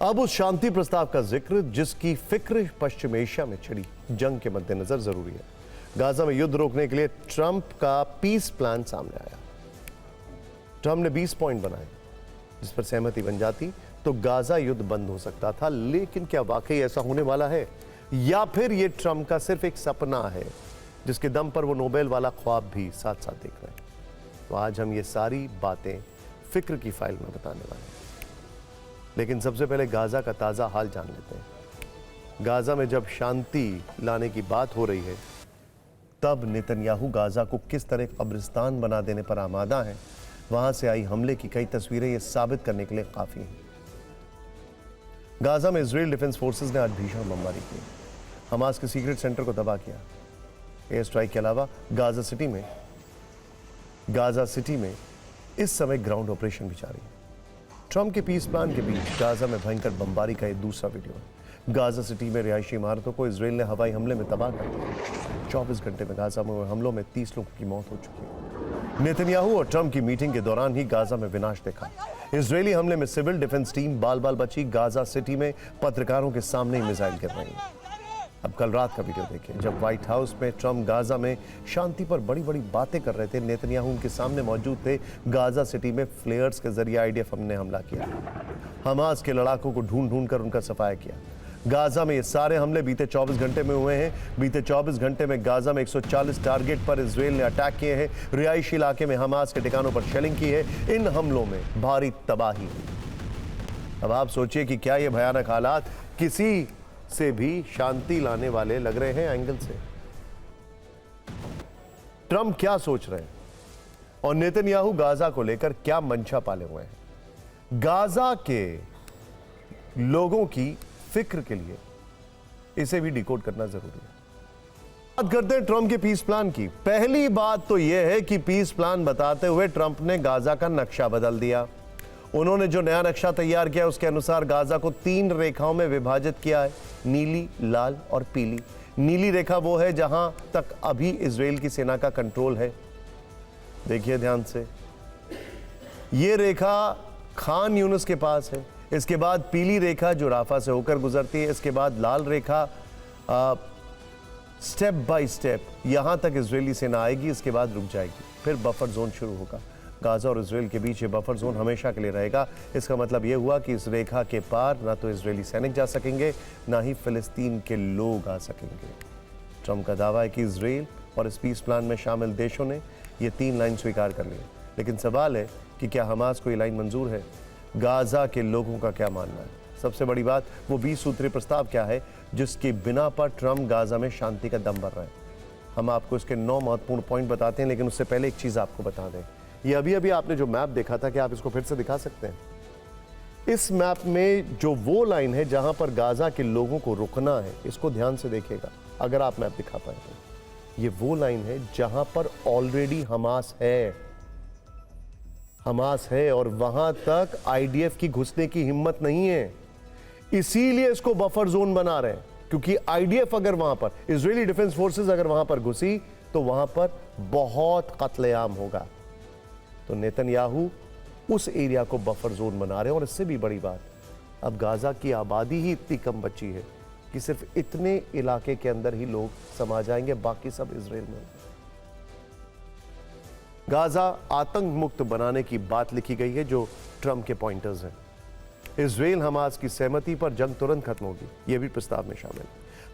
अब उस शांति प्रस्ताव का जिक्र जिसकी फिक्र पश्चिम एशिया में छिड़ी जंग के मद्देनजर जरूरी है। गाजा में युद्ध रोकने के लिए ट्रंप का पीस प्लान सामने आया। ट्रंप ने 20 पॉइंट बनाए जिस पर सहमति बन जाती तो गाजा युद्ध बंद हो सकता था, लेकिन क्या वाकई ऐसा होने वाला है या फिर यह ट्रंप का सिर्फ एक सपना है जिसके दम पर वो नोबेल वाला ख्वाब भी साथ साथ देख रहे हैं। तो आज हम ये सारी बातें फिक्र की फाइल में बताने वाले हैं, लेकिन सबसे पहले गाजा का ताज़ा हाल जान लेते हैं। गाजा में जब शांति लाने की बात हो रही है तब नेतन्याहू गाजा को किस तरह कब्रिस्तान बना देने पर आमादा है, वहां से आई हमले की कई तस्वीरें ये साबित करने के लिए काफी हैं। गाजा में इजराइल डिफेंस फोर्सेस ने आज भीषण बमबारी की, हमास के सीक्रेट सेंटर को तबाह किया। एयर स्ट्राइक के अलावा गाजा सिटी में इस समय ग्राउंड ऑपरेशन भी जारी है। ट्रंप के पीस प्लान के बीच गाजा में भयंकर बमबारी का एक दूसरा वीडियो है। गाजा सिटी में रिहायशी इमारतों को इजराइल ने हवाई हमले में तबाह कर दिया। 24 घंटे में गाजा में हुए हमलों में 30 लोगों की मौत हो चुकी है। नेतन्याहू और ट्रंप की मीटिंग के दौरान ही गाजा में विनाश देखा। इजरायली हमले में सिविल डिफेंस टीम बाल बाल बची। गाजा सिटी में पत्रकारों के सामने ही मिसाइल गिर रही है। अब कल रात का वीडियो देखें जब व्हाइट हाउस में ट्रंप गाजा में शांति पर बड़ी बड़ी बातें कर रहे थे। नेतन्याहू उनके सामने मौजूद थे। गाजा सिटी में फ्लेयर्स के जरिए आईडीएफ ने हमला किया। हमास के लड़ाकों को ढूंढ ढूंढ कर उनका सफाया किया। गाजा में ये सारे हमले बीते 24 घंटे में हुए हैं। बीते 24 घंटे में गाजा में 140 टारगेट पर इजराइल ने अटैक किए हैं। रिहायशी इलाके में हमास के ठिकानों पर शेलिंग की है। इन हमलों में भारी तबाही हुई। अब आप सोचिए कि क्या ये भयानक हालात किसी से भी शांति लाने वाले लग रहे हैं एंगल से। ट्रंप क्या सोच रहे हैं और नेतन्याहू गाजा को लेकर क्या मंशा पाले हुए हैं। गाजा के लोगों की फिक्र के लिए इसे भी डिकोड करना जरूरी है। बात करते हैं ट्रंप के पीस प्लान की। पहली बात तो यह है कि पीस प्लान बताते हुए ट्रंप ने गाजा का नक्शा बदल दिया। उन्होंने जो नया नक्शा तैयार किया उसके अनुसार गाजा को 3 रेखाओं में विभाजित किया है, नीली, लाल और पीली। नीली रेखा वो है जहां तक अभी इजराइल की सेना का कंट्रोल है। देखिए ध्यान से, ये रेखा खान यूनिस के पास है। इसके बाद पीली रेखा जो राफा से होकर गुजरती है। इसके बाद लाल रेखा स्टेप बाय स्टेप यहां तक इजरायली सेना आएगी। इसके बाद रुक जाएगी, फिर बफर जोन शुरू होगा। गाजा और इजराइल के बीच ये बफर जोन हमेशा के लिए रहेगा। इसका मतलब यह हुआ कि इस रेखा के पार ना तो इजरायली सैनिक जा सकेंगे, ना ही फिलिस्तीन के लोग आ सकेंगे। ट्रंप का दावा है कि इजराइल और इस पीस प्लान में शामिल देशों ने ये 3 लाइन स्वीकार कर ली, लेकिन सवाल है कि क्या हमास को ये लाइन मंजूर है। गाजा के लोगों का क्या मानना है। सबसे बड़ी बात, वो 20 सूत्रीय प्रस्ताव क्या है जिसके बिना पर ट्रंप गाजा में शांति का दम भर रहे हैं। हम आपको इसके 9 महत्वपूर्ण पॉइंट बताते हैं, लेकिन उससे पहले एक चीज आपको बता दें। ये अभी आपने जो मैप देखा था, क्या आप इसको फिर से दिखा सकते हैं। इस मैप में जो वो लाइन है जहां पर गाजा के लोगों को रुकना है, इसको ध्यान से देखिएगा अगर आप मैप दिखा पाए तो। ये वो लाइन है जहां पर ऑलरेडी हमास है और वहां तक आईडीएफ की घुसने की हिम्मत नहीं है। इसीलिए इसको बफर जोन बना रहे हैं, क्योंकि आईडीएफ अगर वहां पर, इजरायली डिफेंस फोर्सेस अगर वहां पर घुसी तो वहां पर बहुत कत्लेआम होगा। तो नेतन्याहू उस एरिया को बफर जोन बना रहे हैं। और इससे भी बड़ी बात, अब गाजा की आबादी ही इतनी कम बची है कि सिर्फ इतने इलाके के अंदर ही लोग समा जाएंगे, बाकी सब इजराइल में। गाजा आतंक मुक्त बनाने की बात लिखी गई है जो ट्रंप के पॉइंटर्स हैं। इजराइल हमास की सहमति पर जंग तुरंत खत्म होगी, यह भी प्रस्ताव में शामिल है।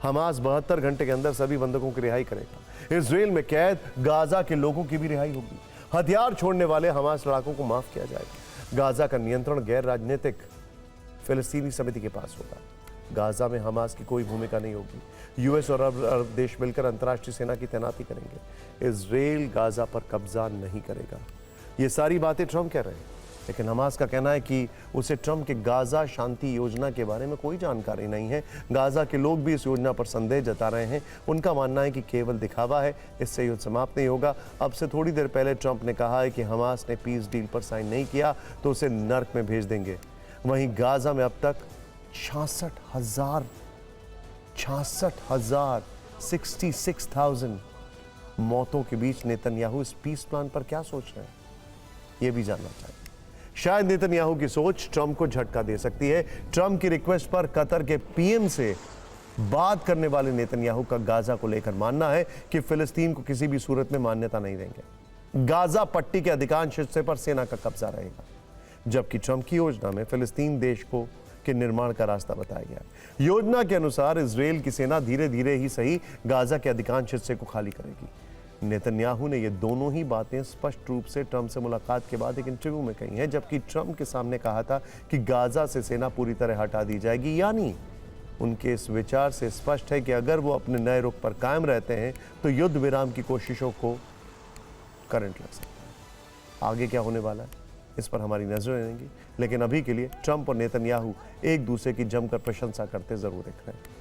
हमास 72 घंटे के अंदर सभी बंधकों की रिहाई करेगा। इजराइल में कैद गाजा के लोगों की भी रिहाई होगी। हथियार छोड़ने वाले हमास लड़ाकों को माफ किया जाएगा। गाजा का नियंत्रण गैर राजनीतिक फिलिस्तीनी समिति के पास होगा। गाजा में हमास की कोई भूमिका नहीं होगी। यूएस और अरब देश मिलकर अंतर्राष्ट्रीय सेना की तैनाती करेंगे। इजराइल गाजा पर कब्जा नहीं करेगा। ये सारी बातें ट्रंप कह रहे हैं, लेकिन हमास का कहना है कि उसे ट्रंप के गाजा शांति योजना के बारे में कोई जानकारी नहीं है। गाजा के लोग भी इस योजना पर संदेह जता रहे हैं। उनका मानना है कि केवल दिखावा है, इससे युद्ध समाप्त नहीं होगा। अब से थोड़ी देर पहले ट्रंप ने कहा है कि हमास ने पीस डील पर साइन नहीं किया तो उसे नर्क में भेज देंगे। वहीं गाजा में अब तक 66,000 मौतों के बीच नेतन्याहू इस पीस प्लान पर क्या सोच रहे हैं, यह भी जानना चाहिए। शायद नेतन्याहू की सोच ट्रंप को झटका दे सकती है। ट्रंप की रिक्वेस्ट पर कतर के पीएम से बात करने वाले नेतन्याहू का गाजा को लेकर मानना है कि फिलिस्तीन को किसी भी सूरत में मान्यता नहीं देंगे। गाजा पट्टी के अधिकांश हिस्से पर सेना का कब्जा रहेगा, जबकि ट्रंप की योजना में फिलिस्तीन देश को के निर्माण का रास्ता बताया गया। योजना के अनुसार इजराइल की सेना धीरे धीरे ही सही गाजा के अधिकांश हिस्से को खाली करेगी। नेतन्याहू ने ये दोनों ही बातें स्पष्ट रूप से ट्रंप से मुलाकात के बाद एक इंटरव्यू में कही हैं, जबकि ट्रंप के सामने कहा था कि गाजा से सेना पूरी तरह हटा दी जाएगी। यानी उनके इस विचार से स्पष्ट है कि अगर वो अपने नए रुख पर कायम रहते हैं तो युद्ध विराम की कोशिशों को करंट लग सकता है। आगे क्या होने वाला है इस पर हमारी नजर रहेंगी, लेकिन अभी के लिए ट्रंप और नेतन्याहू एक दूसरे की जमकर प्रशंसा करते जरूर दिख रहे हैं।